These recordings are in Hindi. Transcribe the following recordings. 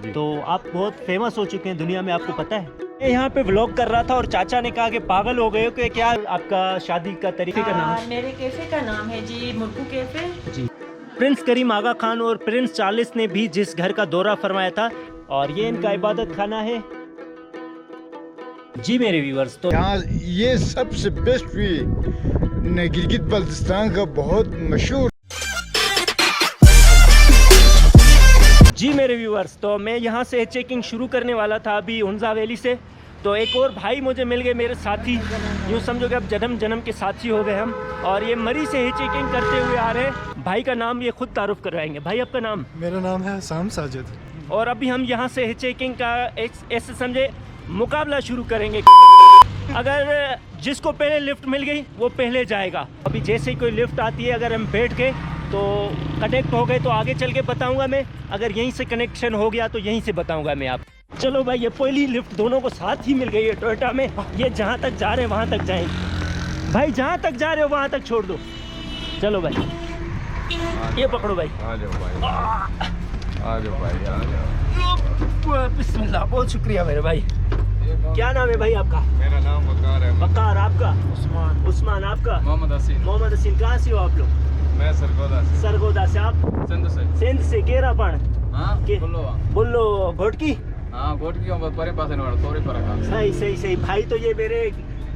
तो आप बहुत फेमस हो चुके हैं दुनिया में, आपको पता है। मैं यहाँ पे व्लॉग कर रहा था और चाचा ने कहा कि पागल हो गए हो कि क्या आपका शादी का तरीके का नाम? मेरे कैफे का नाम है जी मुर्कू कैफे जी। प्रिंस करीम आगा खान और प्रिंस चार्ल्स ने भी जिस घर का दौरा फरमाया था, और ये इनका इबादत खाना है। जी मेरे व्यूअर्स, तो यहाँ ये सबसे बेस्ट भी गिलगित बल्तिस्तान का बहुत मशहूर। जी मेरे व्यूअर्स, तो मैं यहाँ से चेकिंग शुरू करने वाला था अभी हुंजा वैली से। तो एक और भाई मुझे मिल गए, मेरे साथी, यूँ समझो कि अब जन्म जन्म के साथी हो गए हम। और ये मरी से ही चेकिंग करते हुए आ रहे हैं। भाई का नाम ये खुद तारुफ करवाएंगे। भाई आपका नाम? मेरा नाम है हसन साजिद। और अभी हम यहाँ से चेकिंग का ऐसे समझे मुकाबला शुरू करेंगे। अगर जिसको पहले लिफ्ट मिल गई वो पहले जाएगा। अभी जैसे ही कोई लिफ्ट आती है, अगर हम बैठ के तो कनेक्ट हो गए तो आगे चल के बताऊंगा मैं, अगर यहीं से कनेक्शन हो गया तो यहीं से बताऊंगा मैं आप। चलो भाई, ये पहली लिफ्ट दोनों को साथ ही मिल गई है टोयोटा में। ये जहाँ तक जा रहे हैं वहाँ तक जाएंगे। भाई जहाँ तक जा रहे हो वहाँ तक छोड़ दो। चलो भाई, ये पकड़ो भाई। आ जाओ भाई, आ जाओ भाई, आ जाओ। बिस्मिल्लाह, बहुत शुक्रिया मेरे भाई। क्या नाम है भाई आपका? मेरा नाम वकार है। वकार, आपका? उस्मान। उस्मान, आपका? मोहम्मद हसीन। मोहम्मद हसीन। कहाँ से हो आप लोग? मैं सरगोदा से। सरगोदा से। आप? सिंध से। सिंध से। केरापण? हाँ, के बुल्लो घोटकी। हाँ, घोटकी परे पास थोड़ी फर्क है। सही सही सही भाई। तो ये मेरे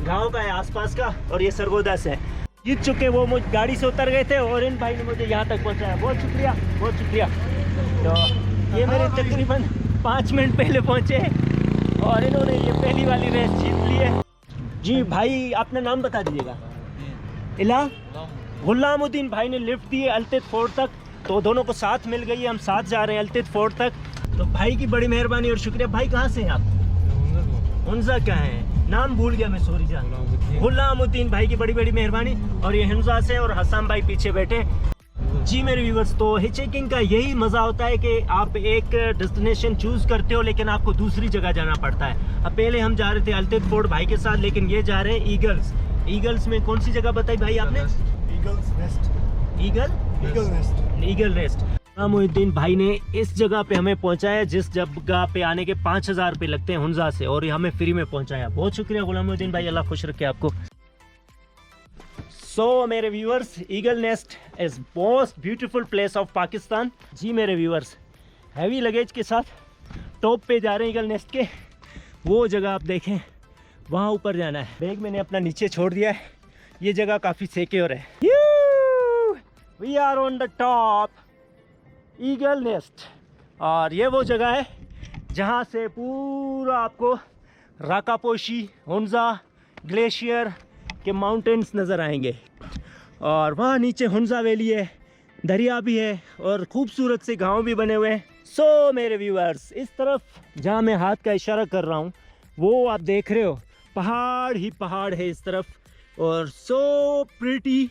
गांव का है, आसपास का, और ये सरगोदा से है। जीत चुके वो, मुझ गाड़ी से उतर गए थे और इन भाई ने मुझे यहाँ तक पहुँचाया। बहुत शुक्रिया, बहुत शुक्रिया। तो ये मेरे तकरीबन 5 मिनट पहले पहुँचे और इन्होंने ये पहली वाली रेस जीत ली है। जी भाई, अपना नाम बता दीजिएगा। इला गुलामुद्दीन भाई ने लिफ्ट दी है अल्तित फोर्ट तक, तो दोनों को साथ मिल गई है। हम साथ जा रहे हैं अल्तित फोर्ट तक। तो भाई की बड़ी मेहरबानी और शुक्रिया। भाई कहाँ से हैं आप? हुंजा का है, नाम भूल गया मैं, सॉरी जान। गुलामुद्दीन भाई की बड़ी बड़ी मेहरबानी। और ये हुंजा से, और हसन भाई पीछे बैठे। जी मेरे व्यूवर्स, तो हिचेकिंग का यही मज़ा होता है कि आप एक डेस्टिनेशन चूज़ करते हो लेकिन आपको दूसरी जगह जाना पड़ता है। अब पहले हम जा रहे थे अल्तित फोर्ट भाई के साथ, लेकिन ये जा रहे हैं ईगल्स। ईगल्स में कौन सी जगह बताई भाई आपने? Eagle's Nest. Eagle Nest. Eagle Nest. Gulamuddin भाई ने इस जगह पे हमें पहुंचाया जिस जगह पे आने के 5000 रुपये लगते हैं हुंजा से, और ये हमें फ्री में पहुंचाया। बहुत शुक्रिया गुलामुद्दीन भाई, अल्लाह खुश रखे आपको। सो मेरे viewers, eagle nest is most beautiful place of Pakistan. जी मेरे व्यूअर्स, हैवी लगेज के साथ टॉप पे जा रहे हैं ईगल नेस्ट के। वो जगह आप देखें, वहाँ ऊपर जाना है। बैग मैंने अपना नीचे छोड़ दिया है। ये जगह काफ़ी सिक्योर है। We are on the top Eagle Nest. और ये वो जगह है जहाँ से पूरा आपको राकापोशी, हुंजा ग्लेशियर के माउंटेन्स नज़र आएंगे। और वहाँ नीचे हुंजा वैली है, दरिया भी है, और खूबसूरत से गांव भी बने हुए हैं। सो मेरे व्यूअर्स, इस तरफ जहाँ मैं हाथ का इशारा कर रहा हूँ वो आप देख रहे हो, पहाड़ ही पहाड़ है इस तरफ। और so pretty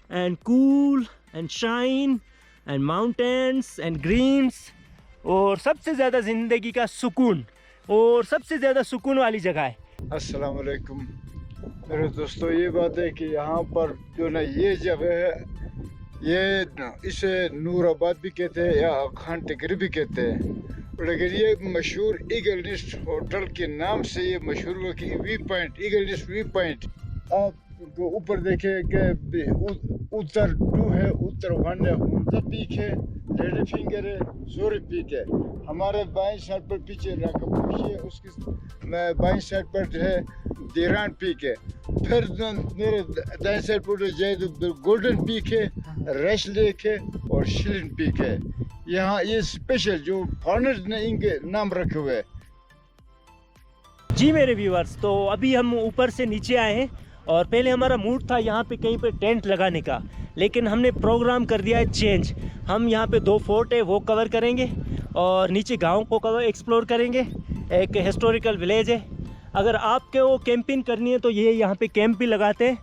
and cool and shine and mountains and greens, और सबसे ज़्यादा ज़िंदगी का सुकून, और सबसे ज़्यादा सुकून वाली जगह है। अस्सलाम वालेकुम मेरे दोस्तों। ये बात है कि यहाँ पर जो ना ये जगह है, ये इसे नूराबाद भी कहते हैं या खान टिकरी भी कहते हैं, लेकिन ये मशहूर ईगल नेस्ट होटल के नाम से ये मशहूर हुआ कि V point, Eagle Nest V point. आप ऊपर देखें कि उत्तर 2 है, उत्तर 1 है, हुंजा पीक है, लेडी फिंगर है, जोरी पीक है। हमारे बाईं साइड पर पीछे राकापोशी है, उसकी बाईं साइड पर है दीरान पीक है। फिर मेरे दाएं साइड पर जाए तो गोल्डन पीक है, रश लेक है और शिलिन पीक है। यहाँ ये स्पेशल जो फॉरेनर्स ने इनके नाम रखे हुए हैं। जी मेरे व्यूअर्स, तो अभी हम ऊपर से नीचे आए हैं, और पहले हमारा मूड था यहाँ पे कहीं पे टेंट लगाने का, लेकिन हमने प्रोग्राम कर दिया है चेंज। हम यहाँ पे 2 फोर्ट है वो कवर करेंगे, और नीचे गांव को एक्सप्लोर करेंगे। एक हिस्टोरिकल विलेज है। अगर आपके वो कैंपिंग करनी है तो ये यहाँ पे कैंप भी लगाते हैं,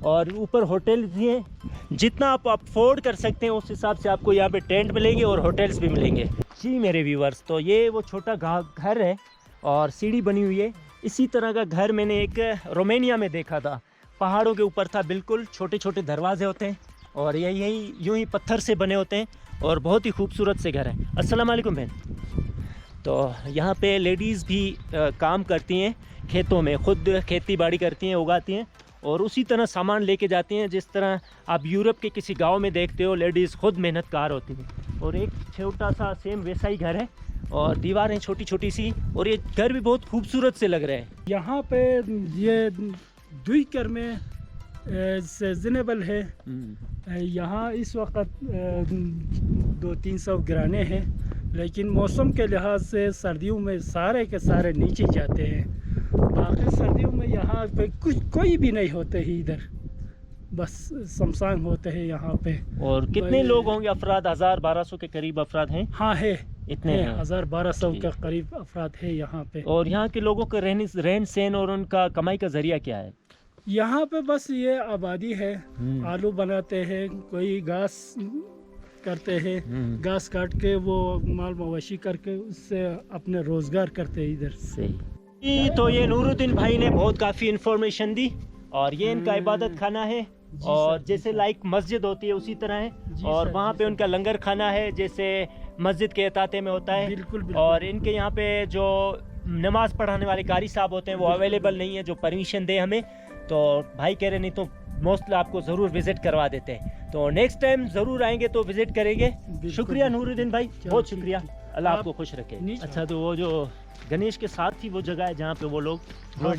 और ऊपर होटल भी हैं। जितना आप अफोर्ड कर सकते हैं उस हिसाब से आपको यहाँ पे टेंट मिलेंगे और होटल्स भी मिलेंगे। जी मेरे व्यूअर्स, तो ये वो छोटा घर है और सीढ़ी बनी हुई है। इसी तरह का घर मैंने एक रोमानिया में देखा था, पहाड़ों के ऊपर था बिल्कुल, छोटे छोटे दरवाजे होते हैं और यही यूं ही पत्थर से बने होते हैं, और बहुत ही खूबसूरत से घर है। अस्सलाम वालेकुम बहन। तो यहाँ पे लेडीज़ भी काम करती हैं खेतों में, खुद खेती बाड़ी करती हैं, उगाती हैं और उसी तरह सामान लेके जाती हैं जिस तरह आप यूरोप के किसी गांव में देखते हो लेडीज़ खुद मेहनतकार होती हैं। और एक छोटा सा सेम वैसा ही घर है और दीवारें छोटी छोटी सी और ये घर भी बहुत खूबसूरत से लग रहे हैं। यहाँ पे ये दुई कर में सीजनेबल है। यहाँ इस वक्त 200-300 गिराने हैं, लेकिन मौसम के लिहाज से सर्दियों में सारे के सारे नीचे जाते हैं। बाकी सर्दियों में यहाँ पे कोई भी नहीं होते ही, इधर बस शमशान होते हैं यहाँ पे। और कितने लोग होंगे? अफराद 1000-1200 के करीब अफराद हैं। हाँ है, इतने हैं। 1000-1200 के करीब अफराद है यहाँ पे। और यहाँ के लोगों का रहन सहन और उनका कमाई का जरिया क्या है? यहाँ पे बस ये आबादी है, आलू बनाते हैं, कोई घास करते हैं, घास काट के वो माल मवेशी करके उससे अपने रोजगार करते हैं इधर से। तो ये नूरुद्दीन भाई ने बहुत काफ़ी इंफॉर्मेशन दी और ये इनका इबादत खाना है और जैसे लाइक मस्जिद होती है उसी तरह है और वहाँ पे उनका लंगर खाना है जैसे मस्जिद के एहताते में होता है। बिल्कुल। और इनके यहाँ पे जो नमाज पढ़ाने वाले कारी साहब होते हैं वो अवेलेबल नहीं है जो परमिशन दे हमें, तो भाई कह रहे नहीं तो मोस्टली आपको ज़रूर विज़िट करवा देते हैं। तो नेक्स्ट टाइम ज़रूर आएंगे तो विज़िट करेंगे। शुक्रिया नूरुद्दीन भाई, बहुत शुक्रिया, अल्लाह आपको खुश रखे। अच्छा, तो वो जो गणेश के साथ ही वो जगह है जहाँ पे वो लोग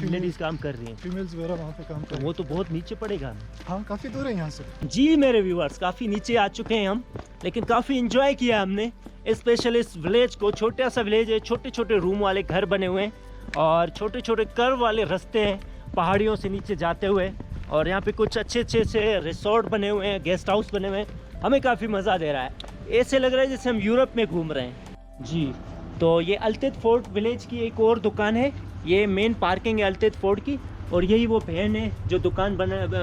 लेडीज़ काम कर रही हैं, फीमेल्स वगैरह वहाँ पे काम कर रहे हैं। वो तो बहुत नीचे पड़ेगा। हाँ, काफ़ी दूर है यहाँ से। जी मेरे व्यूअर्स, काफ़ी नीचे आ चुके हैं हम, लेकिन काफ़ी इंजॉय किया हमने। स्पेशल इस विलेज को, छोटा सा विलेज है, छोटे छोटे रूम वाले घर बने हुए हैं और छोटे छोटे कर्व वाले रास्ते हैं पहाड़ियों से नीचे जाते हुए, और यहाँ पे कुछ अच्छे अच्छे से रिसोर्ट बने हुए हैं, गेस्ट हाउस बने हुए हैं। हमें काफ़ी मज़ा दे रहा है, ऐसे लग रहा है जैसे हम यूरोप में घूम रहे हैं। जी, तो ये अल्तित फोर्ट विलेज की एक और दुकान है, ये मेन पार्किंग है अल्तित फोर्ट की, और यही वो बहन है जो दुकान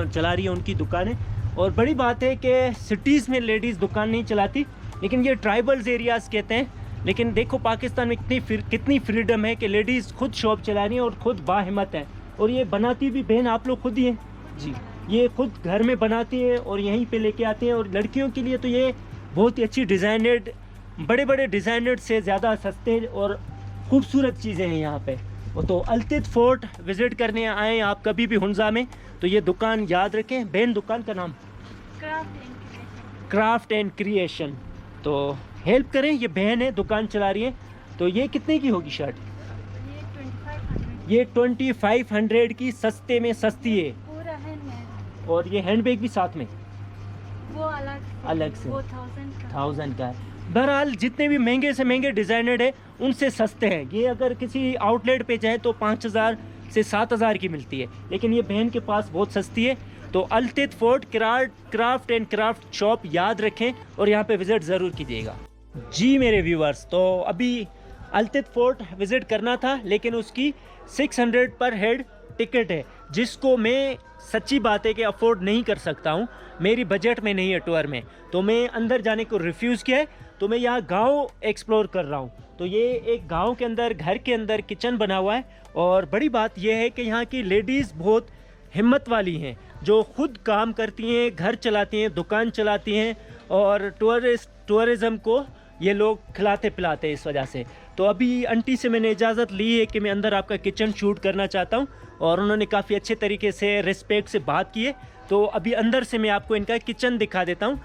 चला रही है, उनकी दुकान है। और बड़ी बात है कि सिटीज़ में लेडीज़ दुकान नहीं चलाती, लेकिन ये ट्राइबल्स एरियाज़ कहते हैं। लेकिन देखो पाकिस्तान में कितनी फ्रीडम है कि लेडीज़ खुद शॉप चला रही हैं और ख़ुद बाहिम्मत है। और ये बनाती भी बहन आप लोग खुद ही हैं जी, ये खुद घर में बनाती हैं और यहीं पे लेके आती हैं। और लड़कियों के लिए तो ये बहुत ही अच्छी डिज़ाइनड, बड़े बड़े डिज़ाइनर से ज़्यादा सस्ते और ख़ूबसूरत चीज़ें हैं यहाँ पे। तो अल्तित फोर्ट विज़िट करने आए आप कभी भी हुंजा में तो ये दुकान याद रखें। बहन दुकान का नाम क्राफ्ट एंड क्रिएशन, तो हेल्प करें, ये बहन है दुकान चला रही है। तो ये कितने की होगी शर्ट? ये 2500 की, सस्ते में सस्ती है। पूरा हैंडमेड। और ये हैंडबैग भी साथ में वो अलग से वो 1000 का है। बहरहाल जितने भी महंगे से महंगे डिज़ाइनर है उनसे सस्ते हैं। ये अगर किसी आउटलेट पे जाए तो 5000 से 7000 की मिलती है, लेकिन ये बहन के पास बहुत सस्ती है। तो Altit fort craft and craft shop याद रखें और यहाँ पे विज़िट ज़रूर कीजिएगा। जी मेरे व्यूअर्स, तो अभी अल्तित फोर्ट विज़िट करना था, लेकिन उसकी 600 पर हेड टिकट है, जिसको मैं सच्ची बात है कि अफोर्ड नहीं कर सकता हूँ, मेरी बजट में नहीं है टूर में, तो मैं अंदर जाने को रिफ्यूज़ किया है। तो मैं यहाँ गांव एक्सप्लोर कर रहा हूँ। तो ये एक गांव के अंदर, घर के अंदर किचन बना हुआ है, और बड़ी बात यह है कि यहाँ की लेडीज़ बहुत हिम्मत वाली हैं, जो खुद काम करती हैं, घर चलाती हैं, दुकान चलाती हैं, और टूरिज़्म को ये लोग खिलाते पिलाते हैं इस वजह से। तो अभी आंटी से मैंने इजाज़त ली है कि मैं अंदर आपका किचन शूट करना चाहता हूँ, और उन्होंने काफ़ी अच्छे तरीके से रिस्पेक्ट से बात की है। तो अभी अंदर से मैं आपको इनका किचन दिखा देता हूँ।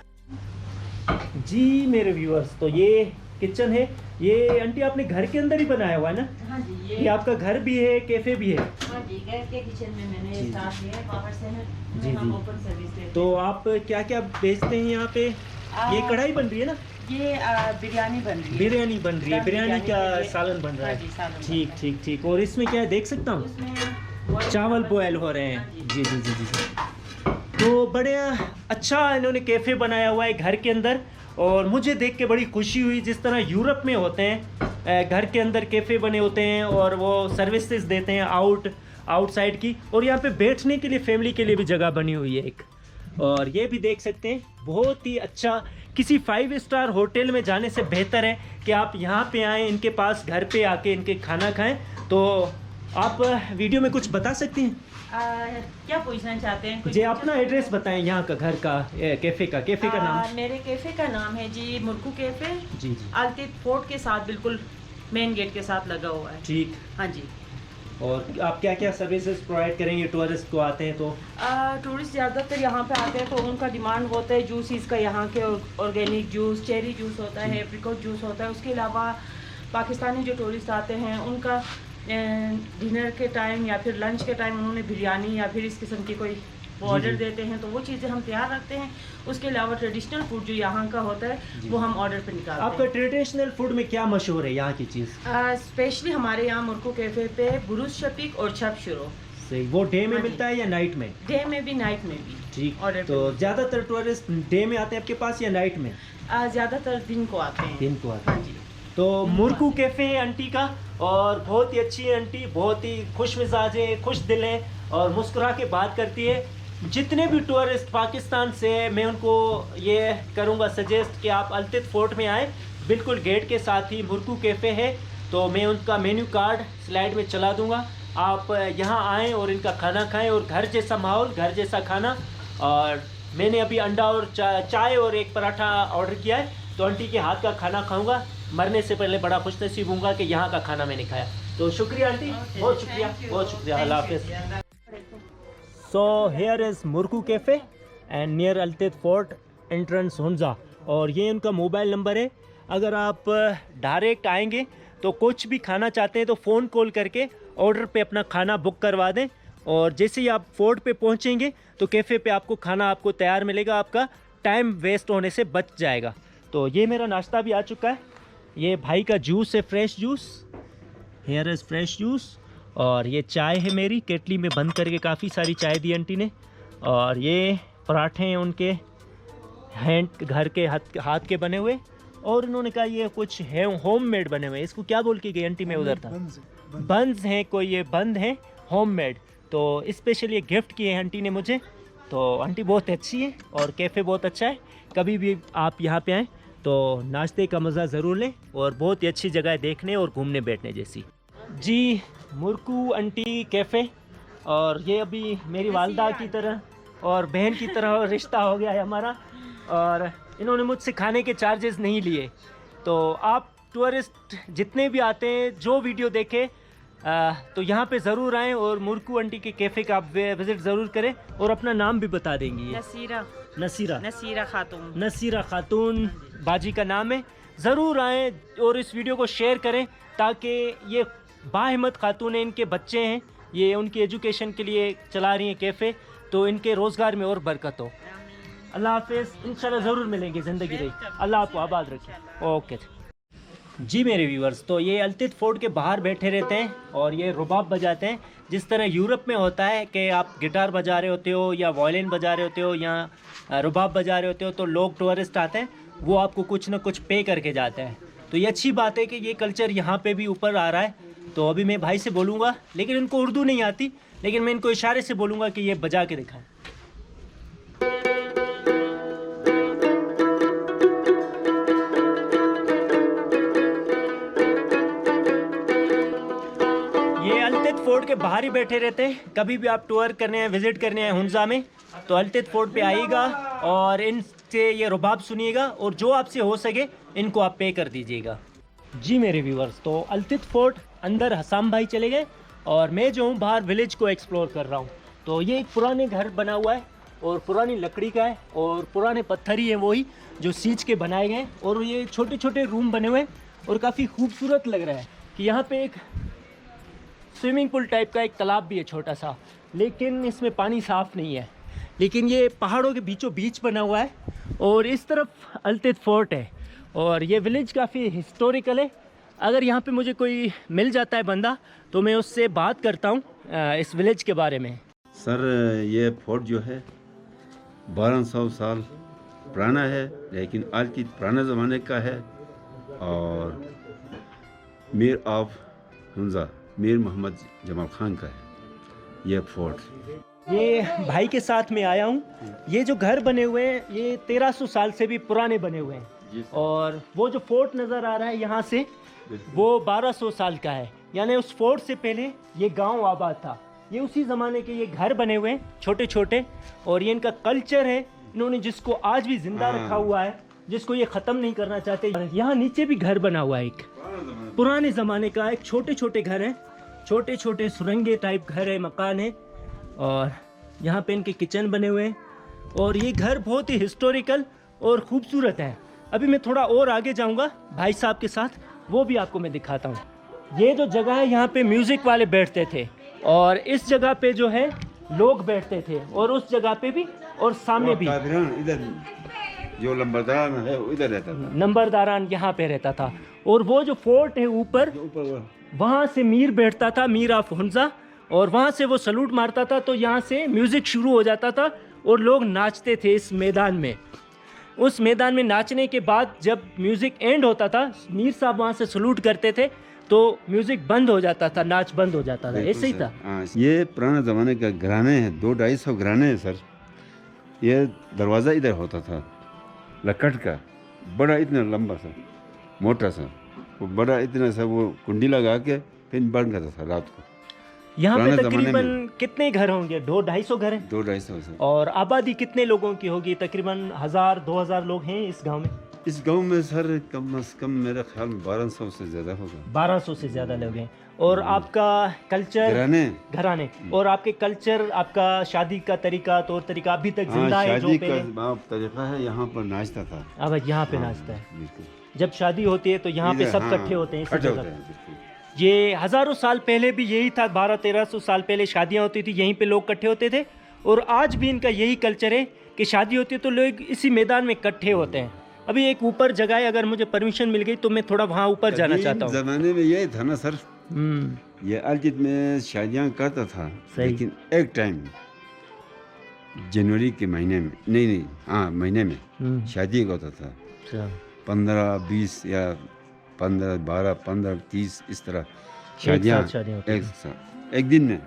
जी मेरे व्यूअर्स, तो ये किचन है। ये आंटी आपने घर के अंदर ही बनाया हुआ है ना? हाँ जी, ये आपका घर भी है, कैफ़े भी है? हाँ जी, घर के किचन में मैंने स्टाफ लिया है, बाहर से है, जी हम जी। ओपन सर्विस देते हैं। तो आप क्या क्या बेचते हैं यहाँ पे? ये कढ़ाई बन रही है ना? ये बिरयानी बन रही है। बिरयानी बन रही है, बिरयानी का के लिए- सालन बन रहा हाँ जी, है। सालन बन ठीक रहा है। ठीक ठीक। और इसमें क्या है देख सकता हूँ? उसमें चावल बॉयल हो रहे हाँ हैं। जी जी जी जी। तो बड़े अच्छा इन्होंने कैफ़े बनाया हुआ है घर के अंदर, और मुझे देख के बड़ी खुशी हुई। जिस तरह यूरोप में होते हैं, घर के अंदर कैफ़े बने होते हैं और वो सर्विसेज देते हैं आउटसाइड की, और यहाँ पे बैठने के लिए फैमिली के लिए भी जगह बनी हुई है एक। और ये भी देख सकते हैं, बहुत ही अच्छा। किसी 5 स्टार होटल में जाने से बेहतर है कि आप यहाँ पे आएँ, इनके पास घर पे आके इनके खाना खाएं। तो आप वीडियो में कुछ बता सकती हैं? क्या पूछना चाहते हैं? जी अपना एड्रेस बताएं, यहाँ का, घर का, कैफ़े का नाम। मेरे कैफ़े का नाम है जी मुर्कू कैफ़े, जी जी। अल्तित फोर्ट के साथ बिल्कुल मेन गेट के साथ लगा हुआ है। ठीक। हाँ जी। और आप क्या क्या सर्विसेज प्रोवाइड करेंगे टूरिस्ट को आते हैं तो? टूरिस्ट ज़्यादातर यहाँ पे आते हैं तो उनका डिमांड होता है जूसेस का, यहाँ के ऑर्गेनिक जूस, चेरी जूस होता है, एप्रिकॉट जूस होता है। उसके अलावा पाकिस्तानी जो टूरिस्ट आते हैं उनका डिनर के टाइम या फिर लंच के टाइम उन्होंने बिरयानी या फिर इस किस्म की कोई वो ऑर्डर देते हैं तो वो चीज़ें हम तैयार रखते हैं। उसके अलावा ट्रेडिशनल फूड जो यहाँ का होता है वो हम ऑर्डर पे निकालते हैं। आपका ट्रेडिशनल फूड में क्या मशहूर है यहाँ की चीज़? स्पेशली हमारे यहाँ मुर्कू कैफ़े पे बुरुज शपीक और छप शुरू। सही। वो डे में हाँ जी। मिलता है या नाइट में? डे में भी नाइट में भी। ठीक। ऑर्डर तो ज़्यादातर टूरिस्ट डे में आते हैं आपके पास या नाइट में? ज़्यादातर दिन को आते हैं। दिन को आते हाँ हैं। जी। तो मुर्कू कैफ़े है आंटी का, और बहुत ही अच्छी है आंटी, बहुत ही खुश मिजाज है, खुश दिल है और मुस्कुरा के बात करती है। जितने भी टूरिस्ट पाकिस्तान से हैं मैं उनको ये करूँगा सजेस्ट कि आप अल्तित फोर्ट में आएँ। बिल्कुल गेट के साथ ही मुर्कू कैफ़े है। तो मैं उनका मेन्यू कार्ड स्लाइड में चला दूँगा, आप यहाँ आएँ और इनका खाना खाएँ और घर जैसा माहौल, घर जैसा खाना। और मैंने अभी अंडा और चाय और एक पराठा ऑर्डर किया है, तो आंटी के हाथ का खाना खाऊंगा। मरने से पहले बड़ा खुशनसीब हूँगा कि यहाँ का खाना मैंने खाया। तो शुक्रिया आंटी, बहुत शुक्रिया, बहुत शुक्रिया। अल्लाह हाफिज़। So here is Murku cafe and near Altit fort entrance Hunza, और ये उनका मोबाइल नंबर है। अगर आप डायरेक्ट आएंगे तो कुछ भी खाना चाहते हैं तो फ़ोन कॉल करके ऑर्डर पे अपना खाना बुक करवा दें, और जैसे ही आप फोर्ट पे पहुंचेंगे तो कैफ़े पे आपको खाना आपको तैयार मिलेगा, आपका टाइम वेस्ट होने से बच जाएगा। तो ये मेरा नाश्ता भी आ चुका है। ये भाई का जूस है, fresh juice, here is fresh juice. और ये चाय है मेरी केटली में बंद करके, काफ़ी सारी चाय दी आंटी ने। और ये पराठे हैं उनके हैंड घर के हाथ के बने हुए, और उन्होंने कहा ये कुछ है होममेड बने हुए। इसको क्या बोल के गई आंटी? मैं उधर था। बंस हैं कोई, ये बंद हैं होममेड। तो स्पेशल ये गिफ्ट किए हैं आंटी ने मुझे। तो आंटी बहुत अच्छी है और कैफ़े बहुत अच्छा है। कभी भी आप यहाँ पे आएँ तो नाश्ते का मज़ा ज़रूर लें, और बहुत ही अच्छी जगह है देखने और घूमने बैठने जैसी। जी, मुर्कू आंटी कैफ़े, और ये अभी मेरी वालदा की तरह और बहन की तरह रिश्ता हो गया है हमारा। और इन्होंने मुझसे खाने के चार्जेस नहीं लिए। तो आप टूरिस्ट जितने भी आते हैं, जो वीडियो देखें, तो यहाँ पे ज़रूर आएँ और मुर्कू आंटी के कैफ़े का आप विज़िट ज़रूर करें। और अपना नाम भी बता देंगी। नसीरा खातून बाजी का नाम है। ज़रूर आएँ और इस वीडियो को शेयर करें, ताकि ये बाहिम्मत खातून हैं, इनके बच्चे हैं, ये उनकी एजुकेशन के लिए चला रही हैं कैफ़े, तो इनके रोज़गार में और बरकत हो। अल्लाह हाफ़िज़। इंशाल्लाह ज़रूर मिलेंगे, ज़िंदगी रही। अल्लाह आपको आबाद रखे। ओके जी मेरे व्यूवर्स, तो ये अल्तित फोर्ट के बाहर बैठे रहते हैं और ये रुबाब बजाते हैं। जिस तरह यूरोप में होता है कि आप गिटार बजा रहे होते हो या वायलिन बजा रहे होते हो या रुबाब बजा रहे होते हो, तो लोग टूरिस्ट आते हैं, वो आपको कुछ ना कुछ पे करके जाते हैं। तो ये अच्छी बात है कि ये कल्चर यहाँ पे भी ऊपर आ रहा है। तो अभी मैं भाई से बोलूँगा, लेकिन इनको उर्दू नहीं आती, लेकिन मैं इनको इशारे से बोलूँगा कि ये बजा के दिखाएं। ये अल्तित फोर्ट के बाहर ही बैठे रहते हैं। कभी भी आप टूर करने हैं, विज़िट करने हैं हुंजा में, तो अल्तित फोर्ट पे आइएगा और इनसे ये रुबाब सुनिएगा, और जो आपसे हो सके इनको आप पे कर दीजिएगा। जी मेरे व्यूवर्स, तो अल्तित फोर्ट अंदर हसाम भाई चले गए और मैं जो हूँ बाहर विलेज को एक्सप्लोर कर रहा हूँ। तो ये एक पुराने घर बना हुआ है और पुरानी लकड़ी का है और पुराने पत्थर ही हैं वही जो सींच के बनाए गए हैं, और ये छोटे छोटे रूम बने हुए हैं और काफ़ी खूबसूरत लग रहा है कि यहाँ पे एक स्विमिंग पूल टाइप का एक तालाब भी है छोटा सा, लेकिन इसमें पानी साफ़ नहीं है। लेकिन ये पहाड़ों के बीचों बीच बना हुआ है और इस तरफ अल्तित फोर्ट है, और ये विलेज काफ़ी हिस्टोरिकल है। अगर यहाँ पे मुझे कोई मिल जाता है बंदा तो मैं उससे बात करता हूँ इस विलेज के बारे में। सर, ये फोर्ट जो है 1200 साल पुराना है, लेकिन आज की पुराने ज़माने का है। और मीर ऑफ हुंजा मीर मोहम्मद जमाल खान का है ये फोर्ट। ये भाई के साथ में आया हूँ। ये जो घर बने हुए हैं ये 1300 साल से भी पुराने बने हुए हैं, और वो जो फोर्ट नज़र आ रहा है यहाँ से वो 1200 साल का है। यानी उस फोर्ट से पहले ये गांव आबाद था। ये उसी ज़माने के ये घर बने हुए हैं छोटे छोटे, और ये इनका कल्चर है, इन्होंने जिसको आज भी ज़िंदा रखा हुआ है। जिसको ये ख़त्म नहीं करना चाहते। यहाँ नीचे भी घर बना हुआ है, एक पुराने ज़माने का, एक छोटे छोटे घर हैं, छोटे छोटे सुरंगे टाइप घर है, मकान है, और यहाँ पे इनके किचन बने हुए हैं। और ये घर बहुत ही हिस्टोरिकल और ख़ूबसूरत है। अभी मैं थोड़ा और आगे जाऊँगा भाई साहब के साथ, वो भी आपको मैं दिखाता हूँ। ये जो जगह है यहाँ पे म्यूज़िक वाले बैठते थे, और इस जगह पे जो है लोग बैठते थे, और उस जगह पे भी और सामने भी इधर जो नंबरदारान है वो इधर रहता था, नंबरदारान यहाँ पे रहता था। और वो जो फोर्ट है ऊपर, वहाँ से मीर बैठता था, मीर ऑफ हुंजा, और वहाँ से वो सलूट मारता था, तो यहाँ से म्यूज़िक शुरू हो जाता था और लोग नाचते थे इस मैदान में। उस मैदान में नाचने के बाद जब म्यूज़िक एंड होता था, मीर साहब वहाँ से सलूट करते थे, तो म्यूज़िक बंद हो जाता था, नाच बंद हो जाता था। ऐसे ही था। हाँ, ये पुराने ज़माने का घराने हैं, 200-250 घराने हैं सर। ये दरवाज़ा इधर होता था लकड़ का, बड़ा इतना लंबा सा, मोटा सा, वो बड़ा इतना सा, वो कुंडी लगा के फिर बंद करता था रात को। यहाँ पे पुराने ज़माने तकरीबन कितने घर होंगे? 200-250 घर हैं। 200-250 से। और आबादी कितने लोगों की होगी? तकरीबन 1000-2000 लोग हैं इस गांव में। इस गांव में सर कम से कम मेरे ख्याल में 1200 से ज़्यादा होगा। 1200 से ज़्यादा लोग हैं। और आपका कल्चर, घराने, और आपके कल्चर, आपका शादी का तरीका, तौर तरीका अभी तक जिंदा है? जो शादी का तरीका है, यहाँ पर नाचता था। अब यहाँ पे नाचता है। जब शादी होती है तो यहाँ पे सब इकट्ठे होते हैं इसी जगह। ये हज़ारों साल पहले भी यही था, 1200-1300 साल पहले शादियाँ होती थी, यहीं पे लोग इकट्ठे होते थे। और आज भी इनका यही कल्चर है कि शादी होती है तो लोग इसी मैदान में इकट्ठे होते हैं। अभी एक ऊपर जगह है, अगर मुझे परमिशन मिल गई तो मैं थोड़ा वहाँ ऊपर जाना चाहता हूँ। ज़माने में यही था ना सर, ये अलजिद में शादियाँ करता था, लेकिन एक टाइम जनवरी के महीने में, नहीं हाँ महीने में शादी होता था। 15-20 या 15-12-15-30 इस तरह शादियाँ एक दिन में।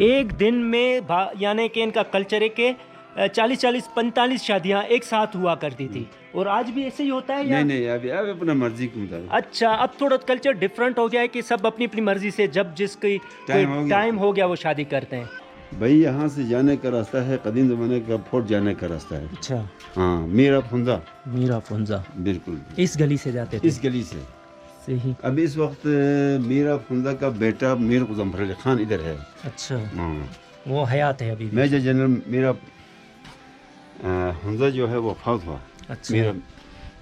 एक दिन में यानी कि इनका कल्चर है कि 40-45 शादियाँ एक साथ हुआ करती थी। और आज भी ऐसे ही होता है या? नहीं अभी अपना मर्जी के मुताबिक। अच्छा, अब थोड़ा कल्चर डिफरेंट हो गया है कि सब अपनी अपनी मर्जी से जब जिसकी टाइम हो गया वो शादी करते हैं। भाई यहाँ से जाने का रास्ता है, कदीम ज़माने का फोर्ट जाने का रास्ता है। अच्छा हाँ, मीर ऑफ हुंजा बिल्कुल इस गली से जाते थे। इस गली से सही। अब इस वक्त मीर ऑफ हुंजा का बेटा मीर मुज़फ्फर अली खान इधर है। अच्छा हाँ, वो हयात है अभी? Major general Mir of Hunza जो है वो फौत हुआ। अच्छा, मीर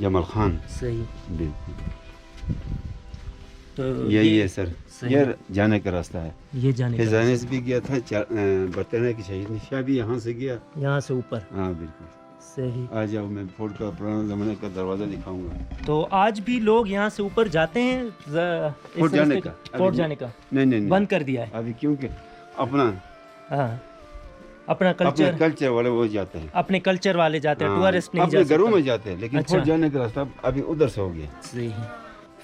जमल खान। सही। बिल्कुल, तो यही है सर, ये जाने का रास्ता है। ये जाने से भी गया था, बरतानिया की शहीद शाह भी यहाँ से गया, यहाँ से ऊपर। हाँ बिल्कुल सही। आ जाओ, मैं फोर्ट का पुराना ज़माने का दरवाज़ा दिखाऊंगा। तो आज भी लोग यहाँ से ऊपर जाते हैं फोर्ट जाने का? फोर्ट जाने का नहीं बंद कर दिया है अभी, क्योंकि अपना अपना कल्चर वाले वो जाते हैं, अपने कल्चर वाले जाते हैं, टूरिस्ट नहीं जाते, घरों में जाते हैं। लेकिन फोर्ट जाने का रास्ता अभी उधर से हो गया। सही।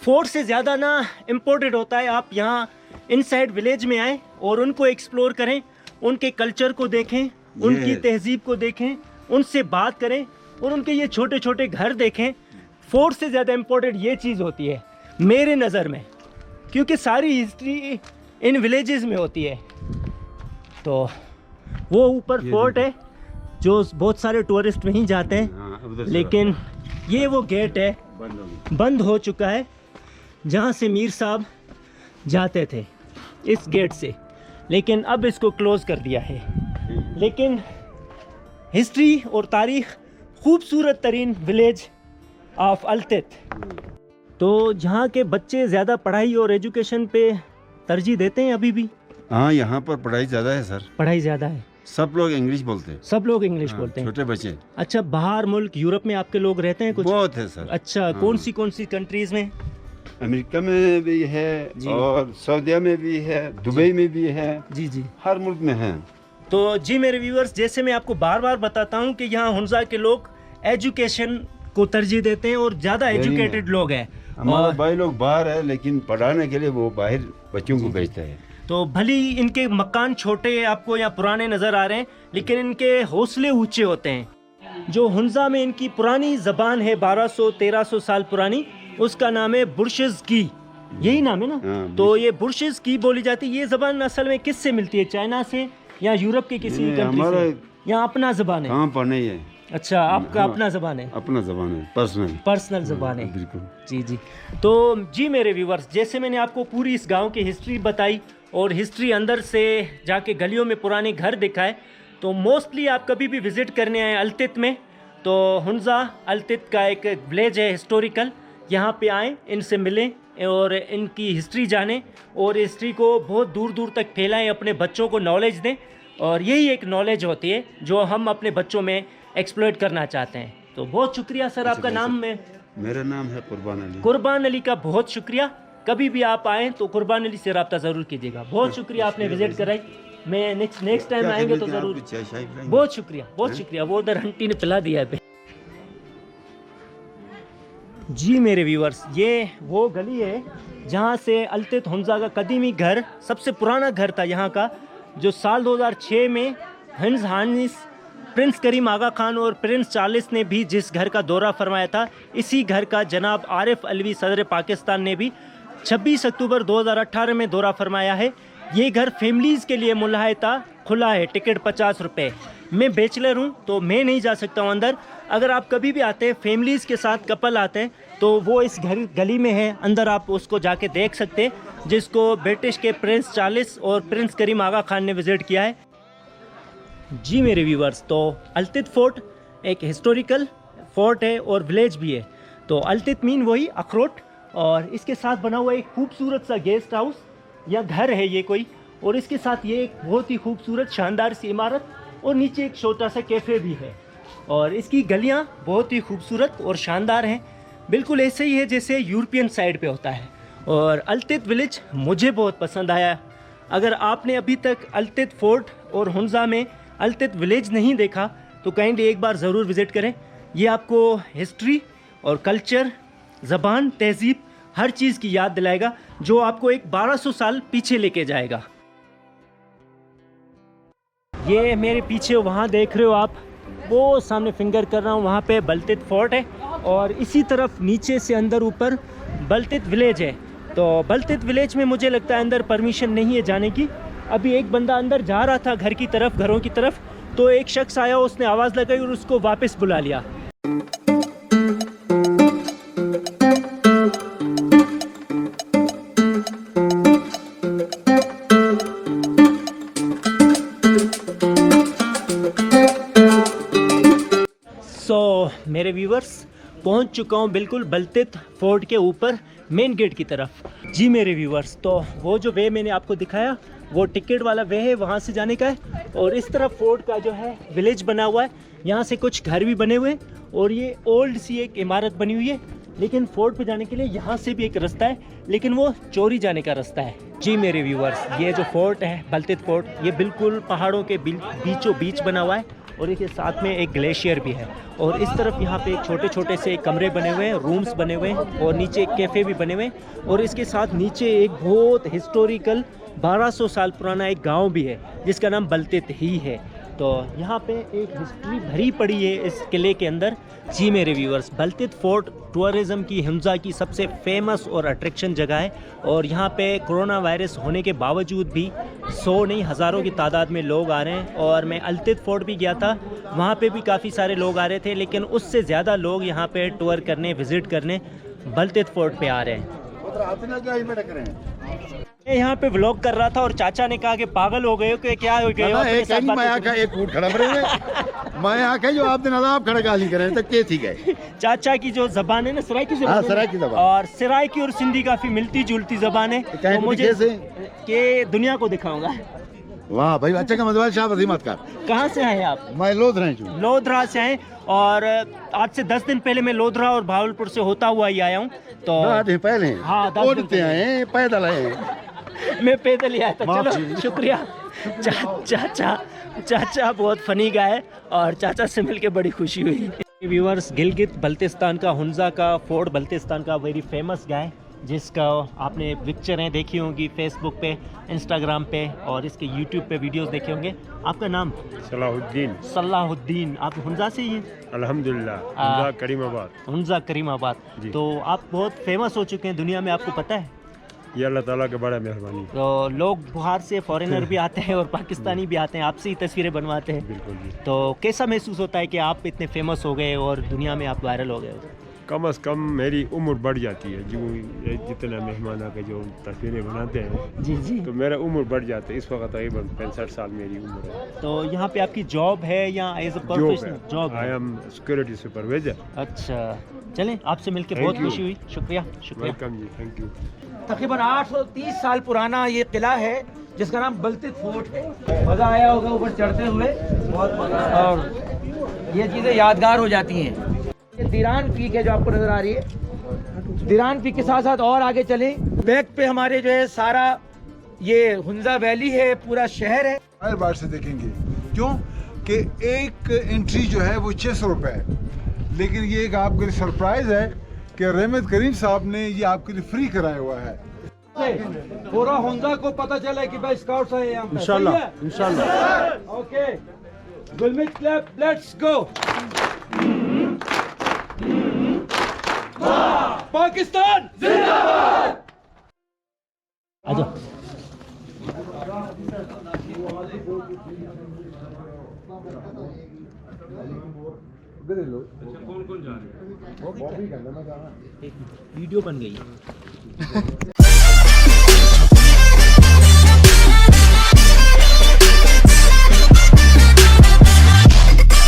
फोर्ट से ज़्यादा ना इम्पोर्टेंट होता है आप यहाँ इनसाइड विलेज में आएँ और उनको एक्सप्लोर करें, उनके कल्चर को देखें, उनकी तहजीब को देखें, उनसे बात करें और उनके ये छोटे छोटे घर देखें। फोर्ट से ज़्यादा इम्पोर्टेंट ये चीज़ होती है मेरे नज़र में, क्योंकि सारी हिस्ट्री इन विलेजेस में होती है। तो वो ऊपर फोर्ट है जो बहुत सारे टूरिस्ट वहीं जाते हैं, लेकिन ये वो गेट है बंद हो चुका है जहाँ से मीर साहब जाते थे, इस गेट से, लेकिन अब इसको क्लोज़ कर दिया है। लेकिन हिस्ट्री और तारीख़, खूबसूरत तरीन विलेज ऑफ अलतित। तो जहाँ के बच्चे ज़्यादा पढ़ाई और एजुकेशन पे तरजीह देते हैं अभी भी? हाँ, यहाँ पर पढ़ाई ज़्यादा है सर, पढ़ाई ज़्यादा है। सब लोग इंग्लिश बोलते हैं। सब लोग इंग्लिश बोलते हैं, छोटे बच्चे। अच्छा, बाहर मुल्क यूरोप में आपके लोग रहते हैं कुछ? बहुत है सर। अच्छा, कौन सी कंट्रीज़ में? अमेरिका में भी है और सऊदीया में भी है, दुबई में भी है। जी, हर मुल्क में है। तो जी मेरे व्यूअर्स, जैसे मैं आपको बार बार बताता हूँ कि यहाँ हुंजा के लोग एजुकेशन को तरजीह देते हैं और ज़्यादा एजुकेटेड लोग हैं। हमारे भाई लोग बाहर है, लेकिन पढ़ाने के लिए वो बाहर बच्चों को भेजते हैं। तो भली इनके मकान छोटे आपको या पुराने नज़र आ रहे हैं, लेकिन इनके हौसले ऊंचे होते हैं। जो हुंजा में इनकी पुरानी ज़बान है, 1200-1300 साल पुरानी, उसका नाम है बुर्शिज़ की, यही नाम है ना? तो ये बुर्शिज़ की बोली जाती है। ये ज़बान असल में किससे मिलती है? चाइना से या यूरोप के किसी कंट्री से? यहाँ अपना ज़बान है। कहाँ पढ़ने है? अच्छा, आपका हाँ, अपना ज़बान है? अपना ज़बान है, पर्सनल ज़बान है। बिल्कुल। जी जी। तो जी मेरे व्यूवर्स, जैसे मैंने आपको पूरी इस गांव की हिस्ट्री बताई और हिस्ट्री अंदर से जाके गलियों में पुराने घर दिखाए, तो मोस्टली आप कभी भी विज़िट करने आए अल्तित में तो हुंजा अल्तित का एक विलेज है हिस्टोरिकल, यहाँ पे आएँ, इनसे मिलें और इनकी हिस्ट्री जानें और हिस्ट्री को बहुत दूर दूर तक फैलाएं, अपने बच्चों को नॉलेज दें। और यही एक नॉलेज होती है जो हम अपने बच्चों में एक्सप्लॉइट करना चाहते हैं। तो बहुत शुक्रिया सर, आपका नाम? मेरा नाम है कुर्बान अली। कुर्बान अली का बहुत शुक्रिया। कभी भी आप आएँ तो कुर्बान अली से रब्ता ज़रूर कीजिएगा। बहुत शुक्रिया, आपने विज़िट कराई। मैं नेक्स्ट टाइम आएंगे तो ज़रूर। बहुत शुक्रिया, बहुत शुक्रिया। वो उधर आंटी ने पिला दिया है। जी मेरे व्यूअर्स, ये वो गली है जहाँ से अल्तित हुंजा का कदीमी घर, सबसे पुराना घर था यहाँ का, जो साल 2006 में हिंज हानिस, प्रिंस करीम आगा खान और प्रिंस चार्ल्स ने भी जिस घर का दौरा फरमाया था, इसी घर का जनाब आरिफ अलवी सदर पाकिस्तान ने भी 26 अक्टूबर 2018 में दौरा फरमाया है। ये घर फैमिलीज़ के लिए मुलाहिता खुला है, टिकट 50 रुपये। मैं बैचलर हूँ तो मैं नहीं जा सकता हूँ अंदर। अगर आप कभी भी आते हैं, फैमिलीज़ के साथ कपल आते हैं, तो वो इस घर गली में है, अंदर आप उसको जाके देख सकते हैं, जिसको ब्रिटिश के प्रिंस चार्ल्स और प्रिंस करीम आगा खान ने विज़िट किया है। जी मेरे व्यूवर्स, तो अल्तित फोर्ट एक हिस्टोरिकल फोर्ट है और विलेज भी है। तो अल्तित मीन वही अखरोट, और इसके साथ बना हुआ एक खूबसूरत सा गेस्ट हाउस या घर है ये कोई, और इसके साथ ये एक बहुत ही खूबसूरत शानदार सी इमारत और नीचे एक छोटा सा कैफ़े भी है। और इसकी गलियाँ बहुत ही खूबसूरत और शानदार हैं, बिल्कुल ऐसे ही है जैसे यूरोपियन साइड पे होता है। और अल्तित विलेज मुझे बहुत पसंद आया। अगर आपने अभी तक अल्तित फोर्ट और हुंजा में अल्तित विलेज नहीं देखा तो काइंडली एक बार ज़रूर विज़िट करें। ये आपको हिस्ट्री और कल्चर, ज़बान, तहज़ीब, हर चीज़ की याद दिलाएगा, जो आपको एक 1200 साल पीछे लेके जाएगा। ये मेरे पीछे वहाँ देख रहे हो आप, वो सामने फिंगर कर रहा हूँ, वहाँ पे बल्तित फोर्ट है और इसी तरफ नीचे से अंदर ऊपर बल्तित विलेज है। तो बल्तित विलेज में मुझे लगता है अंदर परमिशन नहीं है जाने की। अभी एक बंदा अंदर जा रहा था घर की तरफ, घरों की तरफ, तो एक शख्स आया, उसने आवाज़ लगाई और उसको वापस बुला लिया। मेरे व्यूवर्स, पहुंच चुका हूं बिल्कुल बल्तित फोर्ट के ऊपर मेन गेट की तरफ। जी मेरे व्यूवर्स, तो वो जो वे मैंने आपको दिखाया वो टिकट वाला वे है, वहां से जाने का है। और इस तरफ फोर्ट का जो है विलेज बना हुआ है, यहाँ से कुछ घर भी बने हुए हैं और ये ओल्ड सी एक इमारत बनी हुई है। लेकिन फोर्ट पे जाने के लिए यहाँ से भी एक रास्ता है, लेकिन वो चोरी जाने का रास्ता है। जी मेरे व्यूवर्स, ये जो फोर्ट है बल्तित फोर्ट, ये बिल्कुल पहाड़ों के बीचों बीच बना हुआ है और इसके साथ में एक ग्लेशियर भी है। और इस तरफ यहाँ पे एक छोटे छोटे से कमरे बने हुए हैं, रूम्स बने हुए हैं और नीचे एक कैफ़े भी बने हुए हैं। और इसके साथ नीचे एक बहुत हिस्टोरिकल 1200 साल पुराना एक गांव भी है जिसका नाम बल्तित ही है। तो यहाँ पे एक हिस्ट्री भरी पड़ी है इस किले के अंदर। जी मेरे व्यूअर्स, बल्तित फोर्ट टूरिज़्म की हुंजा की सबसे फेमस और अट्रैक्शन जगह है। और यहाँ पे कोरोना वायरस होने के बावजूद भी 100 नहीं हज़ारों की तादाद में लोग आ रहे हैं। और मैं अल्तित फोर्ट भी गया था, वहाँ पे भी काफ़ी सारे लोग आ रहे थे, लेकिन उससे ज़्यादा लोग यहाँ पे टूर करने, विज़िट करने बल्तित फोर्ट पे आ रहे हैं। मैं यहाँ पे व्लॉग कर रहा था और चाचा ने कहा कि पागल हो गए हो कि क्या हो गए हो, अपने साथ जो आप दिन आप खड़ा गाली करें तो के ठीक है। चाचा की जो जबान है ना, सराइकी ज़बान, सराइकी ज़बान, और सराइकी और सिंधी काफ़ी मिलती जुलती ज़बान है। तो मुझे के दुनिया को दिखाऊंगा। वाह भाई, अच्छा का मतलब शाह वसीमत का। कहाँ से आए आप? मैं लोधरा हूँ। लोधरा से आए, और आज से 10 दिन पहले मैं लोधरा और भावलपुर से होता हुआ ही आया हूँ। तो पहले हाँ, 10 दिन आए, पैदल आए। मैं पैदल ही आया था। चलो शुक्रिया। चाचा बहुत फनी गाय है और चाचा से मिलके बड़ी खुशी हुई। व्यूअर्स, गिलगित बल्तिस्तान का हुंजा का फोर्ट बल्तिस्तान का वेरी फेमस गाय, जिसका आपने पिक्चरें देखी होंगी फेसबुक पे, इंस्टाग्राम पे और इसके यूट्यूब पे वीडियोस देखे होंगे। आपका नाम? सलाहुद्दीन। आप हुंजा से ही हैं? अल्हम्दुलिल्लाह, हुंजा करीमाबाद। हुंजा करीमाबाद। तो आप बहुत फेमस हो चुके हैं दुनिया में, आपको पता है? ये अल्लाह ताला की बड़ा मेहरबानी है। तो लोग बाहर से फॉरेनर भी आते हैं और पाकिस्तानी भी आते हैं, आपसे ही तस्वीरें बनवाते हैं। बिल्कुल जी। तो कैसा महसूस होता है कि आप इतने फेमस हो गए और दुनिया में आप वायरल हो गए हो? कम से कम मेरी उम्र बढ़ जाती है जो ये जितना मेहमान आके जो तस्वीरें बनाते हैं जी जी। तो मेरा उम्र बढ़ जाता है। इस वक्त तकरीबन 65 साल मेरी उम्र है। तो यहाँ पे आपकी जॉब है या एज अ जॉब प्रोफेशनल है, जॉब आई है? Am security supervisor. अच्छा, चलें आपसे मिलके Thank बहुत you. खुशी हुई। शुक्रिया शुक्रिया। वेलकम जी, थैंक यू। तकरीबन 830 साल पुराना ये किला है जिसका नाम बल्तित फोर्ट है। मज़ा आया होगा ऊपर चढ़ते हुए, बहुत मज़ा। और ये चीज़ें यादगार हो जाती हैं। ये दीरान पीक है जो आपको नज़र आ रही है। दीरान पीक के साथ साथ और आगे चलें, बैक पे हमारे जो है सारा ये हुंजा वैली है, पूरा शहर है। हर बार से देखेंगे क्यों कि एक एंट्री जो है वो 600 रुपये है, लेकिन ये एक आपके लिए सरप्राइज है कि रहमत करीम साहब ने ये आपके लिए फ्री कराया हुआ है। पूरा हुंजा को पता चला कि भाई स्काउट्स है यहाँ पे। इंशाल्लाह इंशाल्लाह। Okay, Gulmit club, let's go. Pakistan जिंदाबाद। आ जाओ। वीडियो बन गई है।